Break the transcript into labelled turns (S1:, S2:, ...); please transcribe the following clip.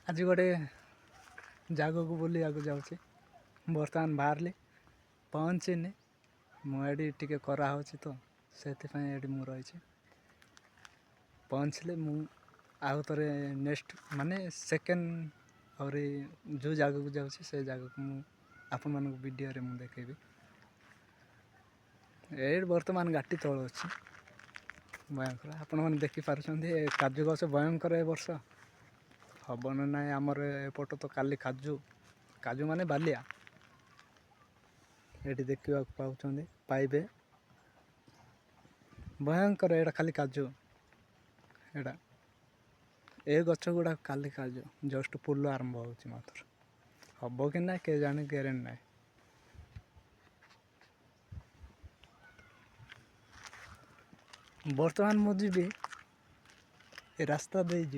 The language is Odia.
S1: ଆଜି ଗୋଟେ ଜାଗାକୁ ବୁଲିବାକୁ ଯାଉଛି। ବର୍ତ୍ତମାନ ବାହାରିଲି, ପହଞ୍ଚିନି। ମୁଁ ଏଠି ଟିକେ କରାହେଉଛି ତ, ସେଥିପାଇଁ ଏଠି ମୁଁ ରହିଛି। ପହଞ୍ଚିଲେ ମୁଁ ଆଉ ଥରେ ନେକ୍ସଟ ମାନେ ସେକେଣ୍ଡ ଆହୁରି ଯେଉଁ ଜାଗାକୁ ଯାଉଛି ସେ ଜାଗାକୁ ମୁଁ ଆପଣମାନଙ୍କୁ ଭିଡ଼ିଓରେ ମୁଁ ଦେଖେଇବି। ଏଇଠି ବର୍ତ୍ତମାନ ଘାଟି ତଳ ଅଛି ଭୟଙ୍କର। ଆପଣମାନେ ଦେଖିପାରୁଛନ୍ତି ଏ କାଜୁ ଗଛ ଭୟଙ୍କର ଏ ବର୍ଷ ହବ ନା ନାହିଁ। ଆମର ଏପଟ ତ କାଲି କାଜୁ ମାନେ ବାଲିଆ ଏଠି ଦେଖିବାକୁ ପାଇବେ। ଭୟଙ୍କର ଏଇଟା ଖାଲି କାଜୁ। ଏଇଟା ଏ ଗଛ ଗୁଡ଼ାକ କାଲି କାଜୁ ଜଷ୍ଟ ଫୁଲ ଆରମ୍ଭ ହେଉଛି ମାତ୍ର। ହବ କି ନାହିଁ କେଜାଣି, ଗ୍ୟାରେଣ୍ଟି ନାହିଁ। ବର୍ତ୍ତମାନ ମୁଁ ଯିବି ଏ ରାସ୍ତା ଦେଇ ଯିବି।